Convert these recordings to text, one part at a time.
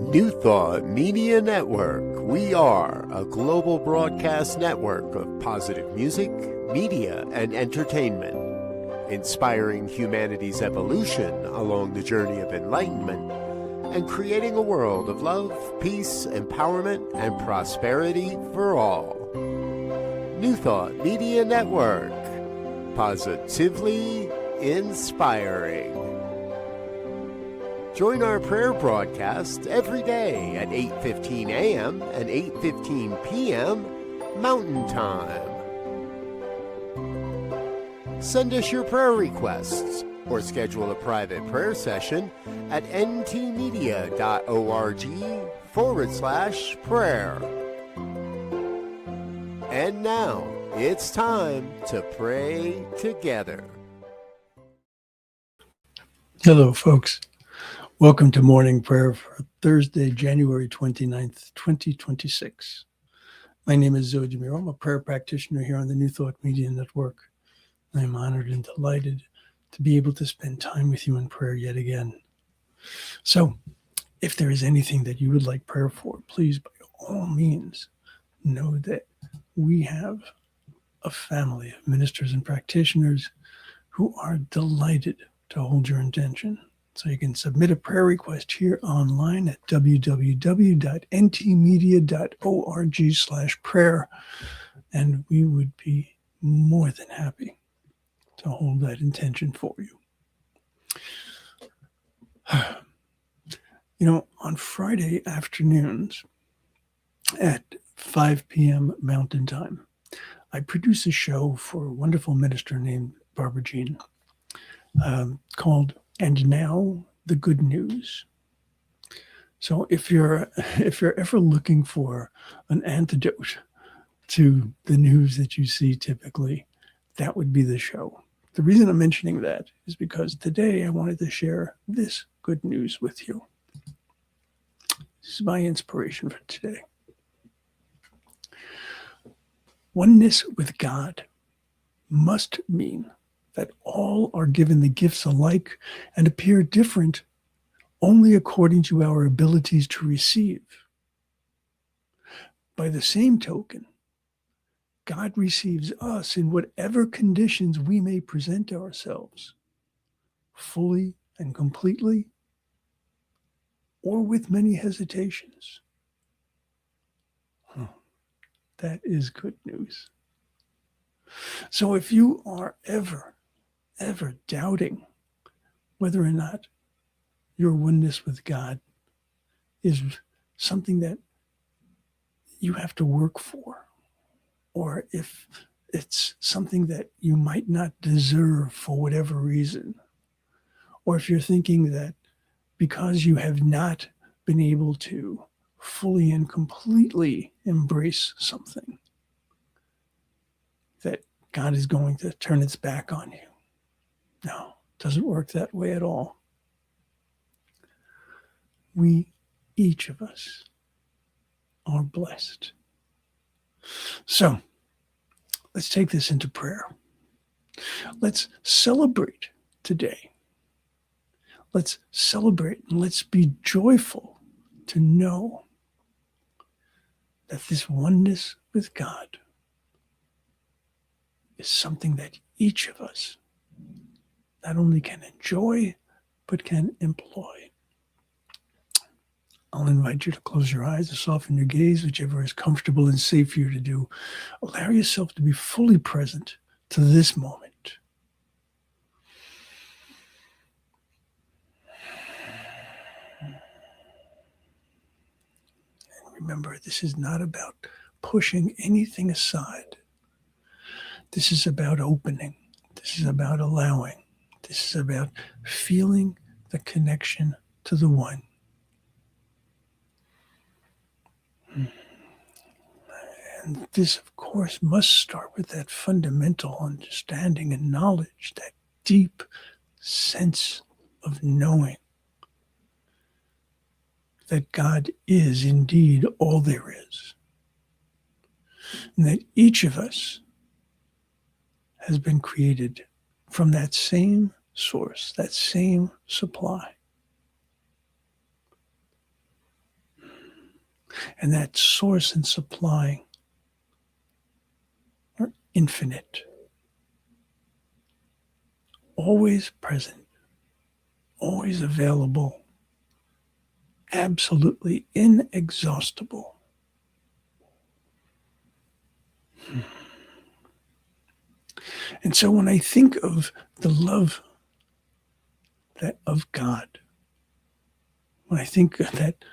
New Thought Media Network. We are a global broadcast network of positive music, media, and entertainment, inspiring humanity's evolution along the journey of enlightenment and creating a world of love, peace, empowerment, and prosperity for all. New Thought Media Network. Positively inspiring. Join our prayer broadcast every day at 8:15 a.m. and 8:15 p.m. Mountain Time. Send us your prayer requests or schedule a private prayer session at ntmedia.org/prayer. And now, it's time to pray together. Hello, folks. Welcome to morning prayer for Thursday, January 29th, 2026. My name is Muro. I'm a prayer practitioner here on the New Thought Media Network. I am honored and delighted to be able to spend time with you in prayer yet again. So, if there is anything that you would like prayer for, please, by all means, know that we have a family of ministers and practitioners who are delighted to hold your intention. So you can submit a prayer request here online at www.ntmedia.org/prayer, and we would be more than happy to hold that intention for you. On Friday afternoons at 5 p.m. Mountain Time, I produce a show for a wonderful minister named Barbara Jean called And Now the Good News. So if you're ever looking for an antidote to the news that you see typically, that would be the show. The reason I'm mentioning that is because today I wanted to share this good news with you. This is my inspiration for today. Oneness with God must mean that all are given the gifts alike and appear different only according to our abilities to receive. By the same token, God receives us in whatever conditions we may present ourselves, fully and completely, or with many hesitations. That is good news. So if you are ever doubting whether or not your oneness with God is something that you have to work for, or if it's something that you might not deserve for whatever reason, or if you're thinking that because you have not been able to fully and completely embrace something, that God is going to turn its back on you. No, it doesn't work that way at all. We, each of us, are blessed. So, let's take this into prayer. Let's celebrate today. Let's celebrate and let's be joyful to know that this oneness with God is something that each of us not only can enjoy, but can employ. I'll invite you to close your eyes and soften your gaze, whichever is comfortable and safe for you to do. Allow yourself to be fully present to this moment. And remember, this is not about pushing anything aside. This is about opening. This is about allowing. This is about feeling the connection to the one. And this, of course, must start with that fundamental understanding and knowledge, that deep sense of knowing that God is indeed all there is. And that each of us has been created from that same source, that same supply. And that source and supply are infinite, always present, always available, absolutely inexhaustible. And so when I think of the love that of God, when I think of that,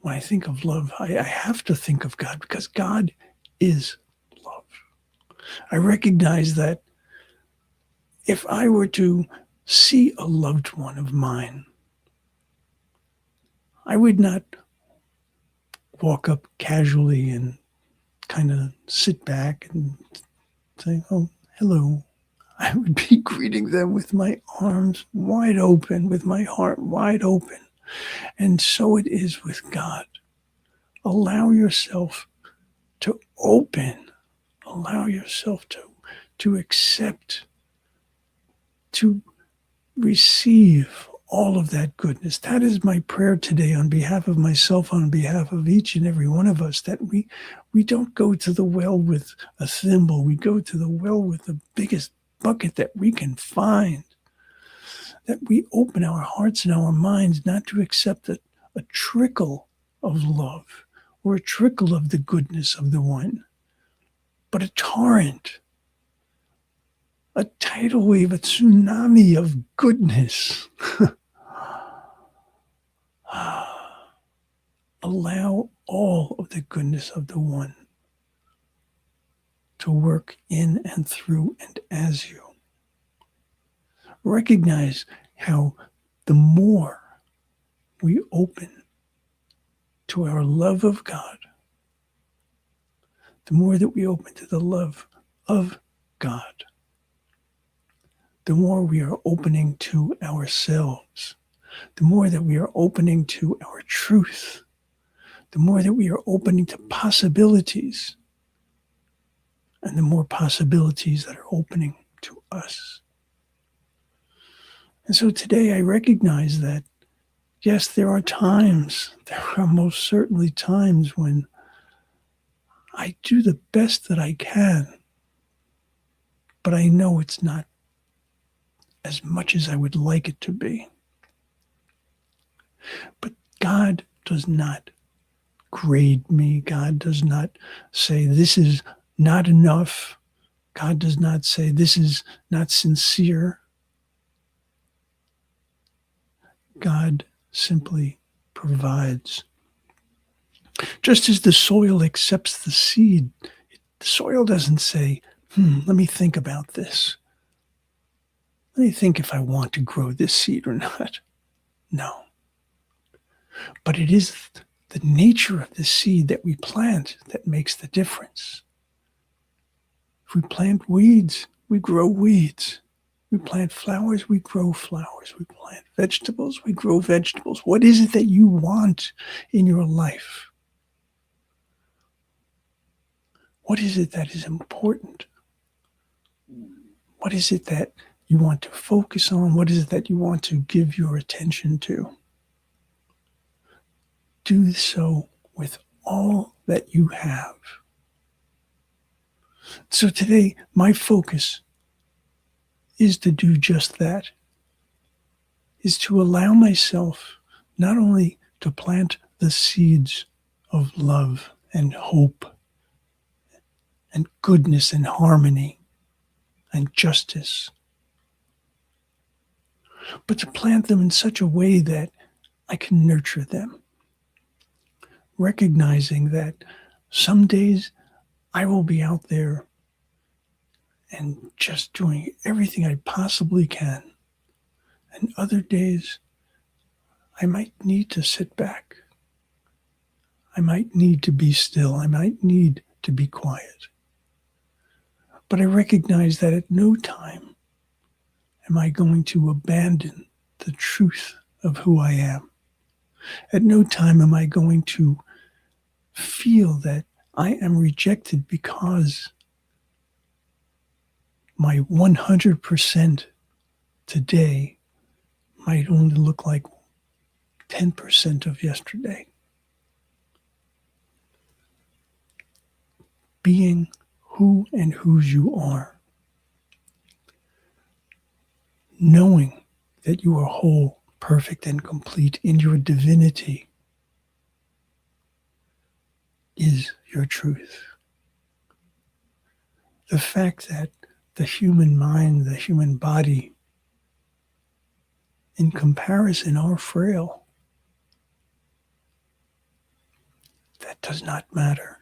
when I think of love, I have to think of God because God is love. I recognize that if I were to see a loved one of mine, I would not walk up casually and kind of sit back and say, "Oh, hello." I would be greeting them with my arms wide open, with my heart wide open. And so it is with God. Allow yourself to open, allow yourself to accept, to receive all of that goodness. That is my prayer today on behalf of myself, on behalf of each and every one of us, that we don't go to the well with a thimble. We go to the well with the biggest bucket that we can find. That we open our hearts and our minds not to accept a trickle of love or a trickle of the goodness of the one, but a torrent, a tidal wave, a tsunami of goodness. Allow all of the goodness of the one to work in and through and as you. Recognize how the more we open to our love of God, the more that we open to the love of God, the more we are opening to ourselves, the more that we are opening to our truth, the more that we are opening to possibilities, and the more possibilities that are opening to us. And so today I recognize that, yes, there are most certainly times when I do the best that I can, but I know it's not as much as I would like it to be. But God does not grade me. God does not say this is not enough. God does not say this is not sincere. God simply provides. Just as the soil accepts the seed, the soil doesn't say, let me think about this. Let me think if I want to grow this seed or not. No. But it is the nature of the seed that we plant that makes the difference. If we plant weeds, we grow weeds. We plant flowers, we grow flowers. We plant vegetables, we grow vegetables. What is it that you want in your life? What is it that is important? What is it that you want to focus on? What is it that you want to give your attention to? Do so with all that you have. So today, my focus is to do just that, is to allow myself not only to plant the seeds of love and hope and goodness and harmony and justice, but to plant them in such a way that I can nurture them, recognizing that some days I will be out there and just doing everything I possibly can. And other days, I might need to sit back. I might need to be still. I might need to be quiet. But I recognize that at no time am I going to abandon the truth of who I am. At no time am I going to feel that I am rejected because my 100% today might only look like 10% of yesterday. being who and whose you are. Knowing that you are whole, perfect, and complete in your divinity is your truth. The fact that the human mind, the human body, in comparison, are frail, that does not matter.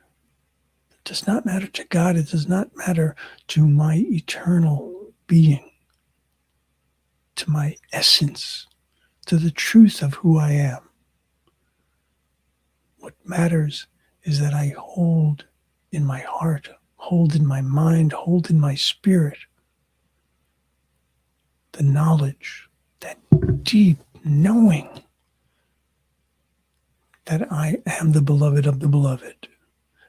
It does not matter to God. It does not matter to my eternal being, to my essence, to the truth of who I am. What matters is that I hold in my heart, hold in my mind, hold in my spirit the knowledge, that deep knowing that I am the beloved of the beloved,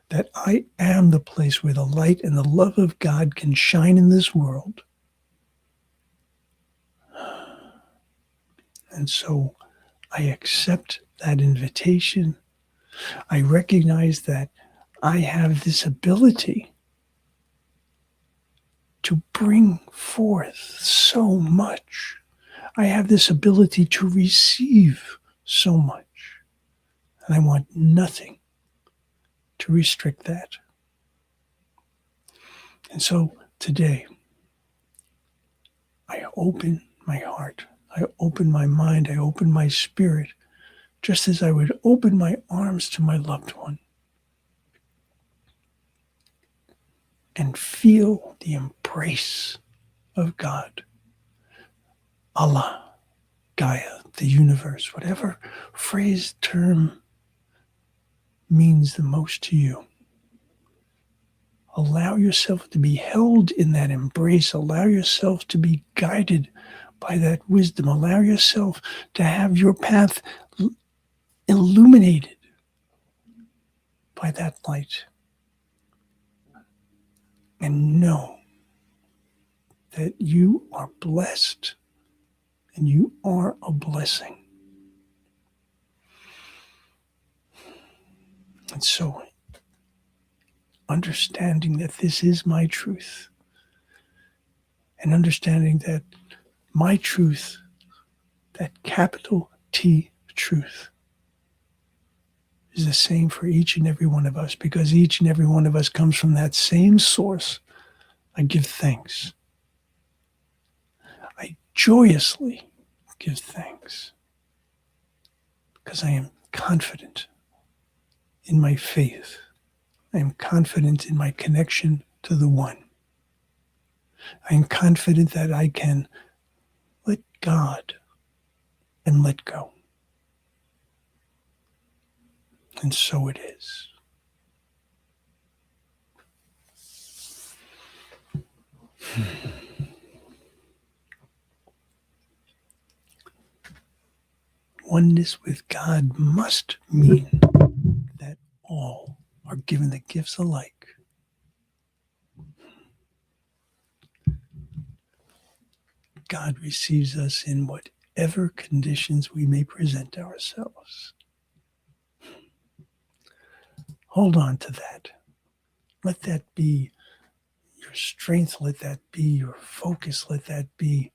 that I am the place where the light and the love of God can shine in this world. And so I accept that invitation. I recognize that I have this ability to bring forth so much. I have this ability to receive so much. And I want nothing to restrict that. And so today, I open my heart, I open my mind, I open my spirit, just as I would open my arms to my loved one, and feel the embrace of God, Allah, Gaia, the universe, whatever phrase, term means the most to you. Allow yourself to be held in that embrace. Allow yourself to be guided by that wisdom. Allow yourself to have your path illuminated by that light. And know that you are blessed and you are a blessing. And so, understanding that this is my truth, and understanding that my truth, that capital T truth, is the same for each and every one of us, because each and every one of us comes from that same source. I give thanks. I joyously give thanks, because I am confident in my faith. I am confident in my connection to the One. I am confident that I can let God and let go. And so it is. Oneness with God must mean that all are given the gifts alike. God receives us in whatever conditions we may present ourselves. Hold on to that. Let that be your strength. Let that be your focus. Let that be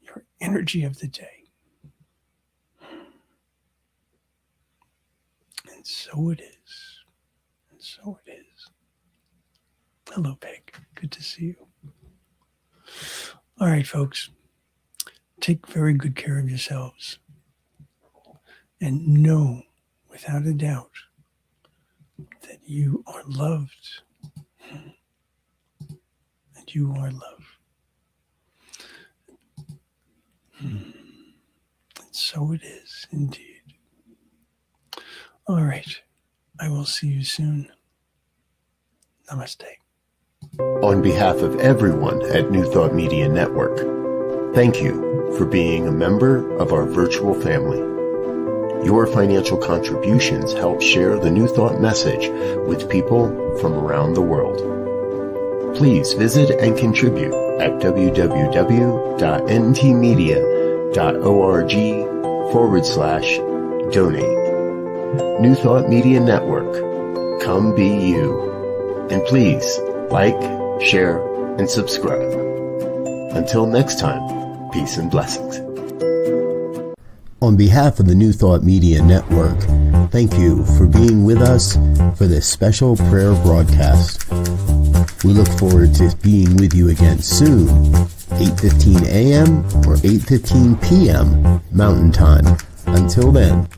your energy of the day. And so it is. And so it is. Hello, Peg. Good to see you. All right, folks. Take very good care of yourselves. And know, without a doubt, that you are loved. And you are loved. And so it is, indeed. All right. I will see you soon. Namaste. On behalf of everyone at New Thought Media Network, thank you for being a member of our virtual family. Your financial contributions help share the New Thought message with people from around the world. Please visit and contribute at www.ntmedia.org/donate. New Thought Media Network. Come be you. And please like, share, and subscribe. Until next time, peace and blessings. On behalf of the New Thought Media Network, thank you for being with us for this special prayer broadcast. We look forward to being with you again soon, 8:15 a.m. or 8:15 p.m. Mountain Time. Until then.